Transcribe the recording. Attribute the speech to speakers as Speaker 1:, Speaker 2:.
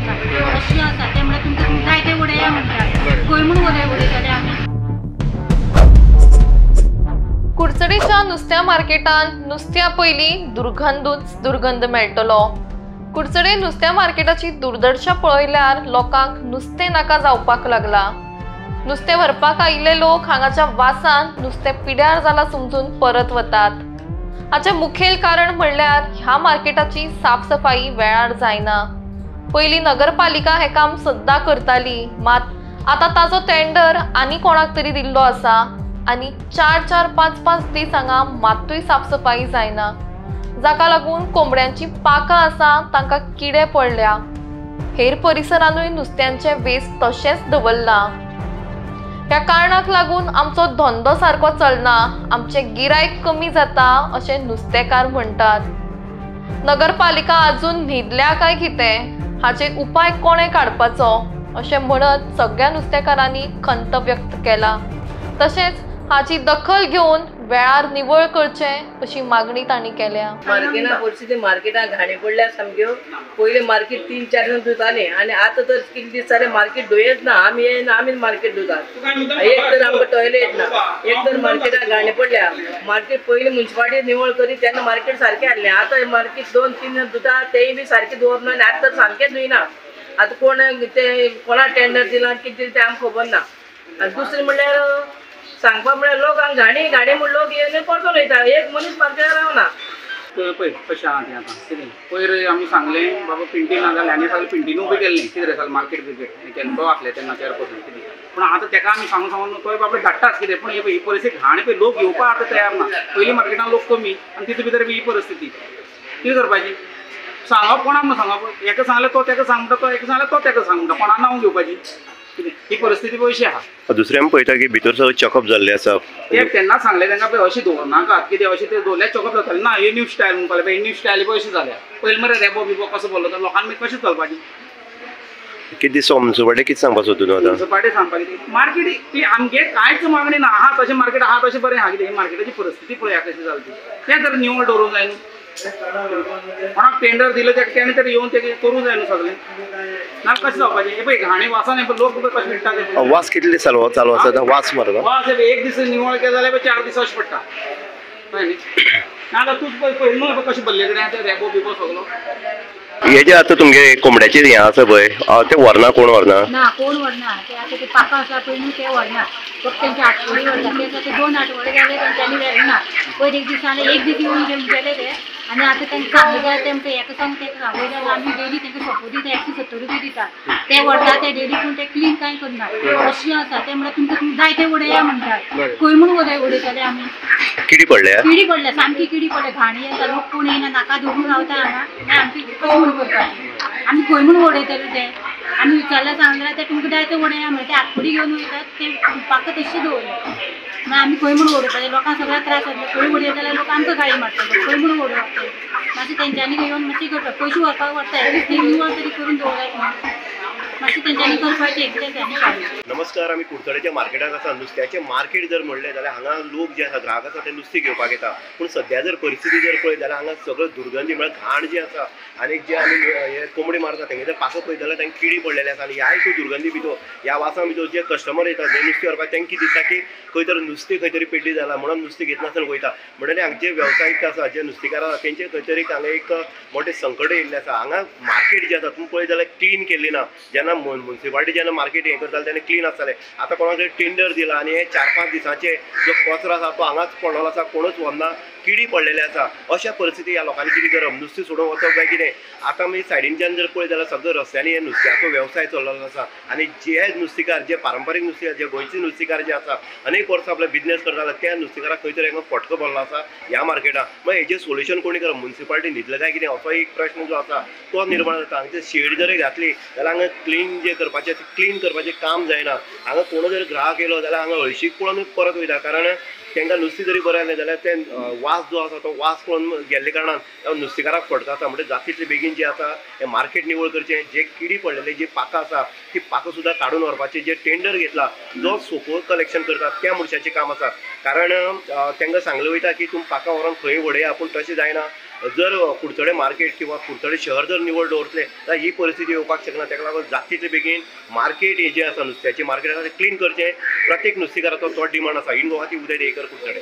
Speaker 1: म्हणटा अशी आसा त्यामुळे तुमकां जाय ते उडया म्हणटा खंय म्हूण उडयतले आमी।
Speaker 2: कुडचडेच्या नुस्त्या मार्केटान नुस्त्या पयलीं दुर्गंध मेळटलो। कुडचडे नुस्त्या मार्केटाची दुर्दशा पळयल्यार लोकांक नुस्तें नाका जावपाक लागला। नुस्तें व्हरपाक आयिल्ले लोक हांगाच्या वासान नुस्तें पिड्यार जाला समजून परत वतात। हाचें मुखेल कारण म्हणल्यार ह्या मार्केटाची साफसफाई वेळार जायना। पयलीं नगरपालिका हें काम सद्दां करताली, मात आतां ताजो टेंडर आनी कोणाक तरी दिल्लो आसा आनी 4-5 दीस हांगा मात्तूय साफसफाई जायना, जाका लागून कोंबड्यांची पाकां आसा तांकां किडे पडल्या। हेर परिसरांतूय नुस्त्यांचे वेस तशेंच दवरला। ह्या कारणाक लागून आमचो धंदो सारको चलना, आमचें गिरायक कमी जाता अशें नुस्तेकार म्हणटात। नगरपालिका अजून न्हिदल्या काय कितें हाचेर उपाय कोणे काडपाचो अशें म्हणत सगळ्या नुस्तेकारांनी खंत व्यक्त केला। तशेंच हाची दखल घेवन वेळार निवळ करचें अशी मागणी तांणी केल्या।
Speaker 3: मार्केटां परिस्थिती मार्केटां घाणी पडल्या सामक्यो। पयलीं मार्केट 3-4 दीस धुताले आनी आतां तर कितले दीस जाले मार्केट धुयेच ना। आमी येना आमी मार्केट धुतात। एक तर आमकां टॉयलेट ना, एक तर मार्केटां घाणी पडल्या। मार्केट पयलीं म्युन्सिपालिटी निवळ करी तेन्ना मार्केट सारकें हाडलें, आतां मार्केट 2-3 दीस धुता तेय बी सारकें दवरना आनी आतां तर सारकें धुयना। आतां कोण ते कोणा टेंडर दिलां कितें दिलें तें आमकां खबर ना। आनी दुसरें म्हणल्यार सांगपा म्हळ्यार लोकांक घाणी म्हूण लोक येवन परतो वयता, एक मनीस मार्केटार रावना।
Speaker 4: पळय कशें आहा तें आतां कितें पयर आमी सांगलें बाबा पिंटी ना जाल्यार आनी फाल्यां पिंटीन उबें केल्लें कितें रे मार्केट बिर्केट केन्ना तो आसलें तेन्ना चेअरपर्सन कितें, पूण आतां तेका आमी सांगून तो बाबा धाडटाच कितें, पूण ही परिस्थिती घाण पळय लोक येवपाक आतां तयार ना। पयलीं मार्केटान लोक कमी आनी तितून भितर ही परिस्थिती कितें करपाची? सांगप कोणाक म्हणून सांगप, एका सांगलें तो तेका सांग म्हणटा, तो एका सांगलें तो तेका सांग म्हणटा, कोणा नांव घेवपाची ही परिस्थिती पयशी आहा।
Speaker 5: दुसरें आमी पळयता की भितर सगळें चेकअप जाल्लें आसा।
Speaker 4: ते तेन्ना सांगलें तांकां पळय अशें दवरनाकात कितें अशें ते दवरल्यार चेकअप जातालें ना। हे न्यू स्टायल म्हणपाक लागले, न्यू स्टायल पळय अशें जाल्या। पयलीं मरे रेबो बिबो कसो बोल्लो तर लोकांनी मागीर कशें चलपाचें?
Speaker 5: कितें दिसता म्युन्सिपालिटी कितें सांगपाक सोदता न्हू आतां?
Speaker 4: म्युन्सिपालिटी सांगपाक कितें मार्केट ती आमगे कांयच मागणी ना। आहा तशें मार्केट आहा तशें बरें आहा कितें ही मार्केटाची परिस्थिती पळया कशी जाली ती। तें तर निवळ दवरूंक जाय न्हू। कोणाक टेंडर दिलं तेणे तरी येवन तें करूंक जाय न्हू सगळें, ना कशें जावपाचें? हे पळय घाणी वासान लोक कशें विकता
Speaker 5: वास कितले चालू आसा वास मारता?
Speaker 4: वास एक दीस निवळ केलें जाल्यार 4 दीस अशें पडटा कळ्ळें न्ही। नाजाल्यार तूंच पळय न्हू कशें भरले कडेन रेबो बिबो सगळो।
Speaker 5: हे जे आतां तुमगे कोंबड्याचें हें आसा पळय तें व्हरना कोण व्हरना?
Speaker 1: ना कोण व्हरना, ते आतां ते पाकां आसा पळय न्हू ते व्हरना, फक्त तेंचे आठवडी व्हरता। ते आतां 2 आठवडे जाले तेंच्यांनी व्हेलना। पयर एक दीस जालें, एक दीस येवन गेले ते आनी आतां तांकां सांगलें जाल्यार तेंकां एका सांग तेका सांगलें जाल्यार आमी डेली तेंकां सोपो दिता 170 रुपया दिता। ते व्हरता ते डेली पूण ते क्लीन कांय करना अशी आसा। ते म्हळ्यार तुमकां जाय ते उडया म्हणटात, खंय म्हूण उडयतले आमी?
Speaker 5: किडी पडल्या
Speaker 1: सामकी किडी पडल्या। घाणी येता, लोक कोण येना, नाका धरून रावता हांगा आमची कशें म्हूण करपाचें? आमी खंय म्हूण उडयतले ते? आमी विचारल्यार सांगल्यार ते तुमकां जाय ते उडया म्हणटा, ते आतकुडी घेवन वयतात, ते पाकां तशी दवरल्या। मागीर आमी खंय म्हूण उडयतले? लोकांक सगळ्याक त्रास जातले। खंय उडयत जाल्यार लोक आमकां गाळी मारतले, खंय म्हूण उडोवप? मातशें तेंच्यांनी येवन मातशें करपाक, पयशे व्हरपाक व्हरता एटलीस्ट ती निवळ तरी करून दवरल्यार मातशें तेंच्यांनी करपाचें कितें।
Speaker 5: नमस्कार, आमी कुडचड्याच्या मार्केटाक आसा। नुस्त्याचें मार्केट जर म्हणलें जाल्यार हांगा लोक जे आसा ग्राहक आसा ते नुस्तें घेवपाक येता, पूण सद्या जर परिस्थिती जर पळयत जाल्यार हांगा सगळं दुर्गंधी म्हळ्यार घाण जी आसा आनी जे आमी हे कोंबडी मारता तेंगे जर पाको पळयत जाल्यार तांकां किडी पडलेले आसा। आनी ह्या दुर्गंधी भितर ह्या वासा भितर जे कस्टमर येतात जे नुस्तें व्हरपाक तेंकां कितें दिसता की खंय तर नुस्तें खंय तरी पेड्डी जाला म्हणून नुस्तें घेतना आसतना वयता। म्हणटकीर हांगचे वेवसायीक आसा जे नुस्तेकार आसा तेंचे खंय तरी हांगा एक मोठे संकट येयल्लें आसा। हांगा मार्केट जे आसा तुमी पळयत जाल्यार क्लीन केल्ली ना। जेन्ना म्युन्सिपालिटी जेन्ना मार्केट हें करताले तेन्ना क्लीन आसतालें। आतां कोणाक टेंडर दिला आनी हे 4-5 दिसांचे जो कचरो आसा तो हांगाच पडलेलो आसा, कोणूच व्हरना, किडी पडलेले आसा। अशा परिस्थिती ह्या लोकांनी कितें करप? नुस्तें सोडून वचप काय कितें? आतां आमी सायडीनच्यान जर पळयत जाल्यार सगळ्या रस्त्यांनी हे नुस्त्याचो वेवसाय चल्लेलो आसा आनी जे नुस्तेकार जे पारंपारीक नुस्तेकार जे गोंयचे नुस्तेकार जे आसा अनेक वर्सां आपलो बिजनेस करताले त्या नुस्तेकाराक खंय तरी हांगा फटको पडलो आसा ह्या मार्केटाक। मागीर हेजें सोल्युशन कोणी करप? म्युन्सिपालिटी न्हिदलं काय कितें असो एक प्रश्न जो आसा तो निर्माण जाता। हांगचे शेड जर घातली जाल्यार हांगा क्लीन जे करपाचें क्लीन करपाचें काम जायना। हांगा कोण जर ग्राहक येयलो जाल्यार हांगा हळशीक पळोवन परत वयता, कारण तांकां नुस्तें जरी बरें जालें जाल्यार ते वास जो आसा तो वास पळोवन गेल्ले कारणान नुस्तेकाराक फटको आसा। म्हणजे जाता तितले बेगीन जे आसा हें मार्केट निवळ करचें। जे किडी पडलेले जे पाकां आसा ती पाकां सुद्दां काडून व्हरपाचें जे टेंडर घेतला जो सोपो कलेक्शन करतात त्या मनशाचें काम आसा। कारण तांकां सांगलें वयता की तुमी पाकां व्हरोन खंय उडया, पूण तशें जायना। जर कुडचडे मार्केट किंवा कुडचडे शहर जर निवळ दवरतले जाल्यार ही परिस्थिती येवपाक शकना. ताका लागून जाता तितले बेगीन मार्केट हे जे आसा नुस्त्याचे मार्केट आसा तें क्लीन करचें. प्रत्येक नुस्तेकाराचो तो डिमांड आसा. इन गोवा ती उदय डेकर कुडचडे.